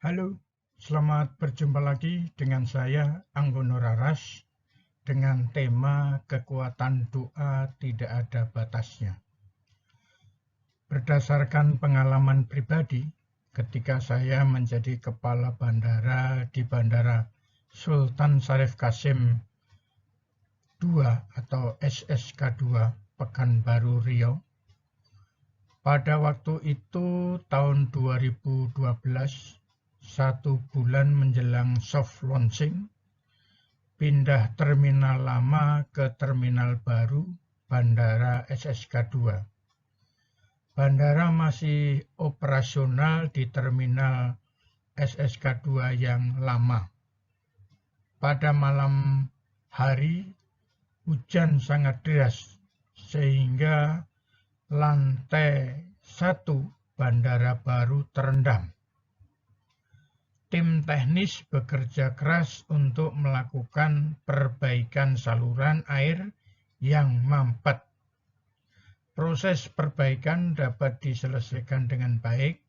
Halo, selamat berjumpa lagi dengan saya Anggono Raras dengan tema kekuatan doa tidak ada batasnya. Berdasarkan pengalaman pribadi, ketika saya menjadi kepala bandara di Bandara Sultan Syarif Kasim II atau SSK2 Pekanbaru Riau, pada waktu itu tahun 2012, 1 bulan menjelang soft launching, pindah terminal lama ke terminal baru Bandara SSK2. Bandara masih operasional di terminal SSK2 yang lama. Pada malam hari, hujan sangat deras sehingga lantai 1 bandara baru terendam. Tim teknis bekerja keras untuk melakukan perbaikan saluran air yang mampet. Proses perbaikan dapat diselesaikan dengan baik.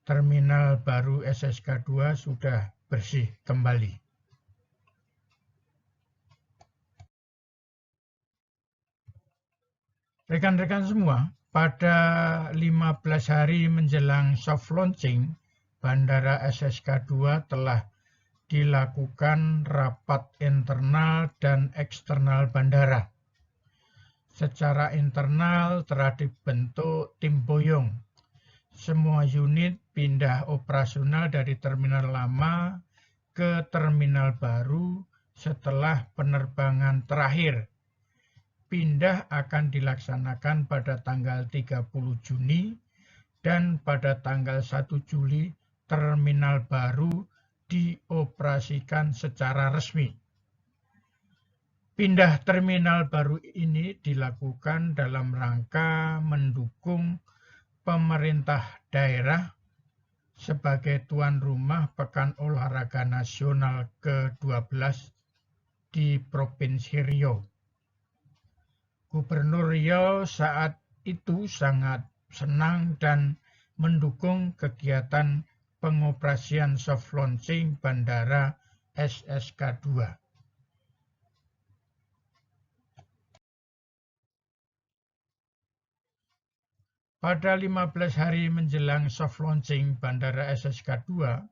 Terminal baru SSK2 sudah bersih kembali. Rekan-rekan semua, pada 15 hari menjelang soft launching, Bandara SSK2 telah dilakukan rapat internal dan eksternal bandara. Secara internal telah dibentuk tim boyong. Semua unit pindah operasional dari terminal lama ke terminal baru setelah penerbangan terakhir. Pindah akan dilaksanakan pada tanggal 30 Juni dan pada tanggal 1 Juli terminal baru dioperasikan secara resmi. Pindah terminal baru ini dilakukan dalam rangka mendukung pemerintah daerah sebagai tuan rumah Pekan Olahraga Nasional ke-12 di Provinsi Riau. Gubernur Riau saat itu sangat senang dan mendukung kegiatan pengoperasian soft launching Bandara SSK2. Pada 15 hari menjelang soft launching Bandara SSK2,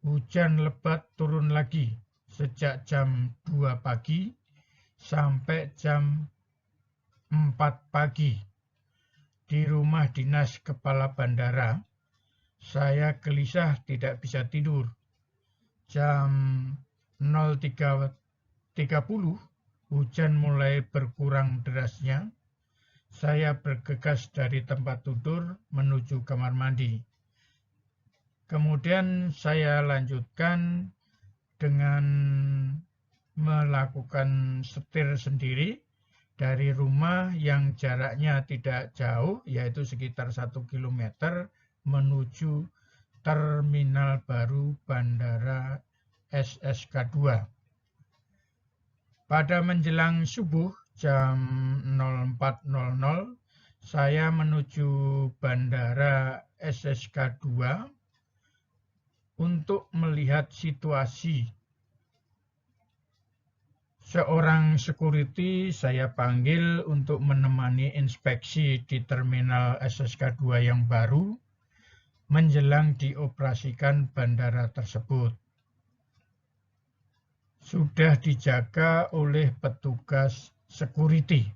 hujan lebat turun lagi sejak jam 2 pagi sampai jam 4 pagi. Di rumah dinas kepala bandara, saya gelisah tidak bisa tidur. Jam 03.30, hujan mulai berkurang derasnya. Saya bergegas dari tempat tidur menuju kamar mandi. Kemudian saya lanjutkan dengan melakukan setir sendiri dari rumah yang jaraknya tidak jauh, yaitu sekitar 1 kilometer menuju terminal baru Bandara SSK2. Pada menjelang subuh jam 04.00, saya menuju Bandara SSK2 untuk melihat situasi. Seorang security saya panggil untuk menemani inspeksi di terminal SSK2 yang baru menjelang dioperasikan bandara tersebut. Sudah dijaga oleh petugas security.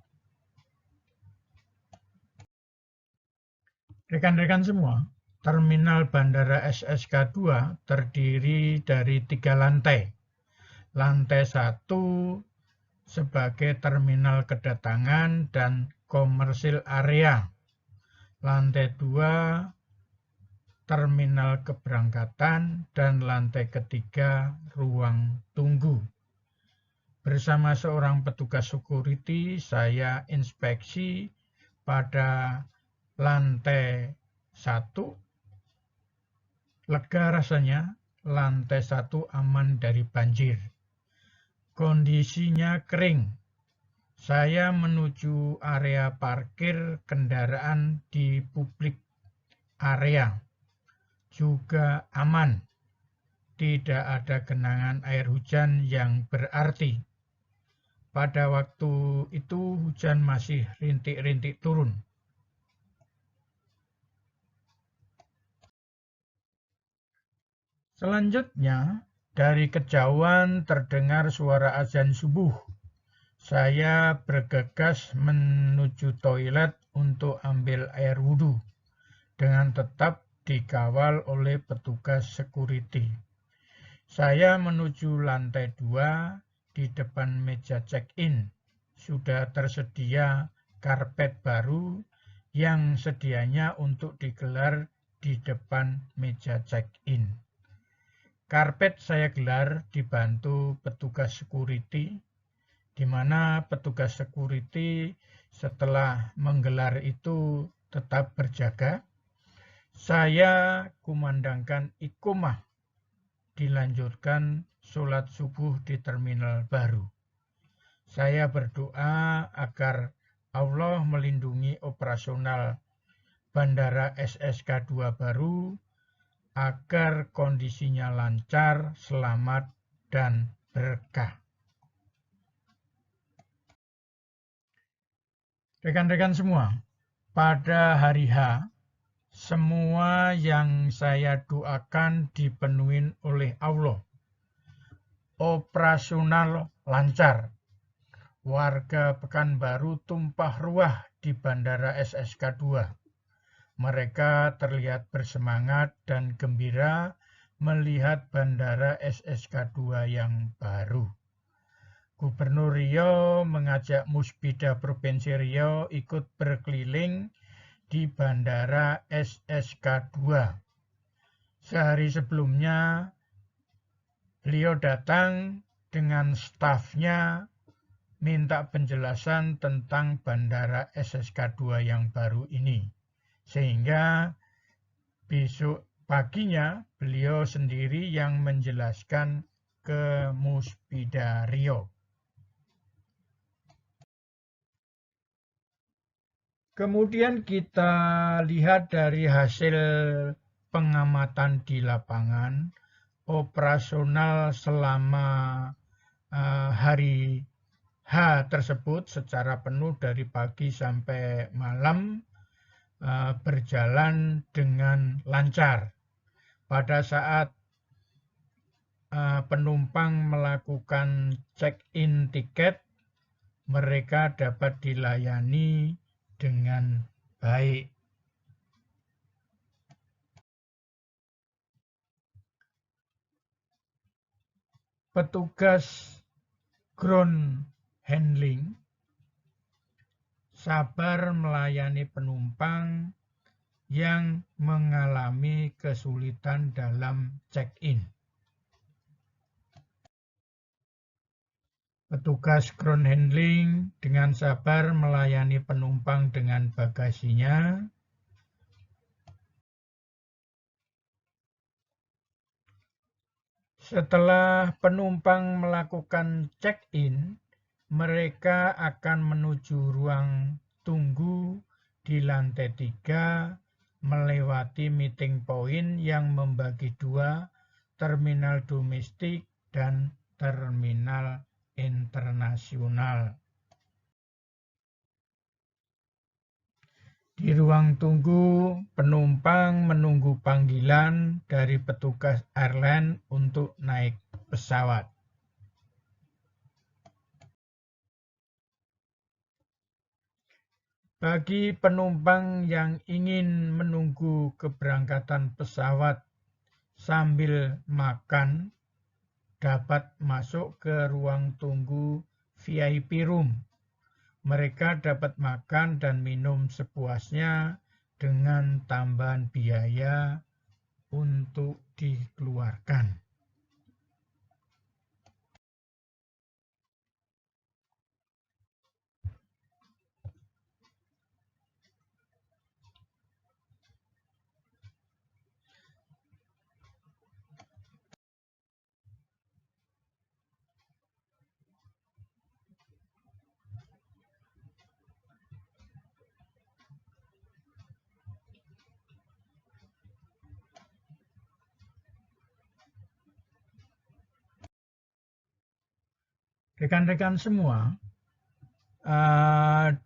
Rekan-rekan semua, terminal bandara SSK2 terdiri dari 3 lantai. Lantai 1 sebagai terminal kedatangan dan komersil area. Lantai 2 terminal keberangkatan dan lantai ketiga ruang tunggu. Bersama seorang petugas security, saya inspeksi pada lantai 1. Lega rasanya, lantai 1 aman dari banjir. Kondisinya kering. Saya menuju area parkir kendaraan di publik area. Juga aman. tidak ada genangan air hujan yang berarti. Pada waktu itu hujan masih rintik-rintik turun. Selanjutnya, dari kejauhan terdengar suara azan subuh. Saya bergegas menuju toilet untuk ambil air wudhu, dengan tetap dikawal oleh petugas security. Saya menuju lantai 2, di depan meja check-in. Sudah tersedia karpet baru yang sedianya untuk digelar di depan meja check-in. Karpet saya gelar dibantu petugas security, di mana petugas security setelah menggelar itu tetap berjaga. Saya kumandangkan iqomah, dilanjutkan sholat subuh di terminal baru. Saya berdoa agar Allah melindungi operasional Bandara SSK 2 baru, agar kondisinya lancar, selamat, dan berkah. Rekan-rekan semua, pada hari H, semua yang saya doakan dipenuhi oleh Allah. Operasional lancar. Warga Pekanbaru tumpah ruah di Bandara SSK 2. Mereka terlihat bersemangat dan gembira melihat Bandara SSK 2 yang baru. Gubernur Riau mengajak Musbida Provinsi Riau ikut berkeliling di Bandara SSK 2. Sehari sebelumnya, beliau datang dengan stafnya minta penjelasan tentang Bandara SSK 2 yang baru ini. Sehingga besok paginya beliau sendiri yang menjelaskan ke Musbida Riau. Kemudian kita lihat dari hasil pengamatan di lapangan, operasional selama hari H tersebut secara penuh dari pagi sampai malam berjalan dengan lancar. Pada saat penumpang melakukan check-in tiket, mereka dapat dilayani dengan baik. Petugas ground handling sabar melayani penumpang yang mengalami kesulitan dalam check-in. Petugas ground handling dengan sabar melayani penumpang dengan bagasinya. Setelah penumpang melakukan check-in, mereka akan menuju ruang tunggu di lantai 3, melewati meeting point yang membagi dua, terminal domestik dan terminal internasional. Di ruang tunggu, penumpang menunggu panggilan dari petugas airline untuk naik pesawat. Bagi penumpang yang ingin menunggu keberangkatan pesawat sambil makan, dapat masuk ke ruang tunggu VIP room. Mereka dapat makan dan minum sepuasnya dengan tambahan biaya untuk dikeluarkan. Rekan-rekan semua,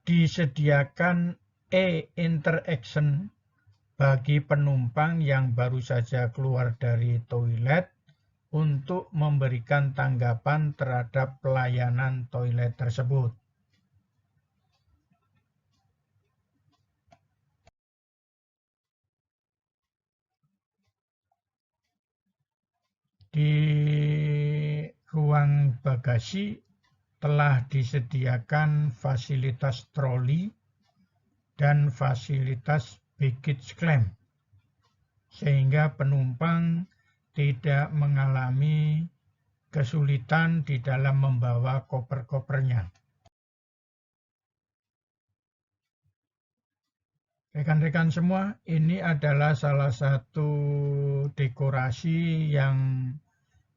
disediakan e-interaction bagi penumpang yang baru saja keluar dari toilet untuk memberikan tanggapan terhadap pelayanan toilet tersebut. Di ruang bagasi telah disediakan fasilitas troli dan fasilitas baggage claim, sehingga penumpang tidak mengalami kesulitan di dalam membawa koper-kopernya. Rekan-rekan semua, ini adalah salah satu dekorasi yang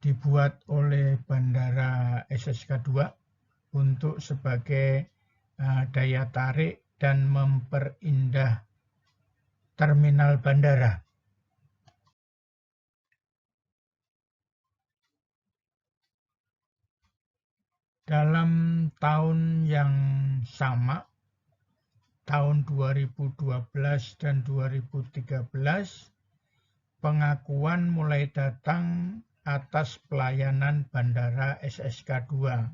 dibuat oleh Bandara SSK 2 untuk sebagai daya tarik dan memperindah terminal bandara. Dalam tahun yang sama, tahun 2012 dan 2013, pengakuan mulai datang atas pelayanan Bandara SSK 2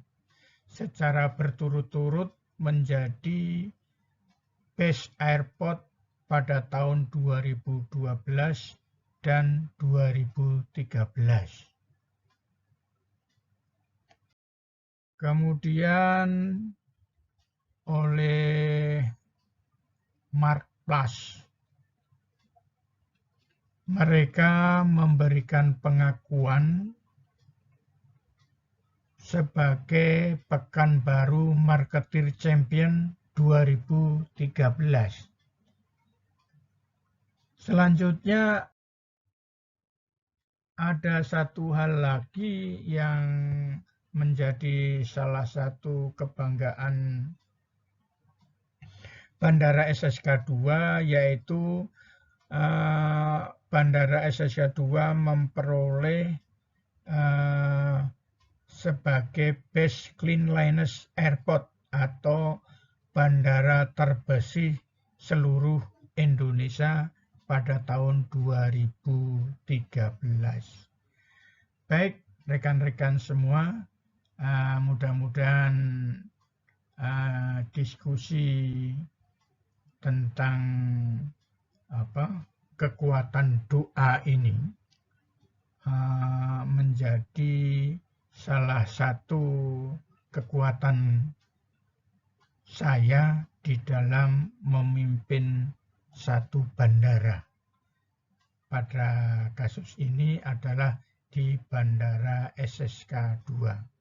secara berturut-turut menjadi Best Airport pada tahun 2012 dan 2013. Kemudian oleh Mark Plus, mereka memberikan pengakuan sebagai Pekanbaru Marketer Champion 2013. Selanjutnya ada satu hal lagi yang menjadi salah satu kebanggaan Bandara SSK 2, yaitu Bandara SSK 2 memperoleh sebagai Best Cleanliness Airport atau bandara terbersih seluruh Indonesia pada tahun 2013. Baik, rekan-rekan semua, mudah-mudahan diskusi tentang kekuatan doa ini menjadi salah satu kekuatan saya di dalam memimpin satu bandara. Pada kasus ini adalah di Bandara SSK 2.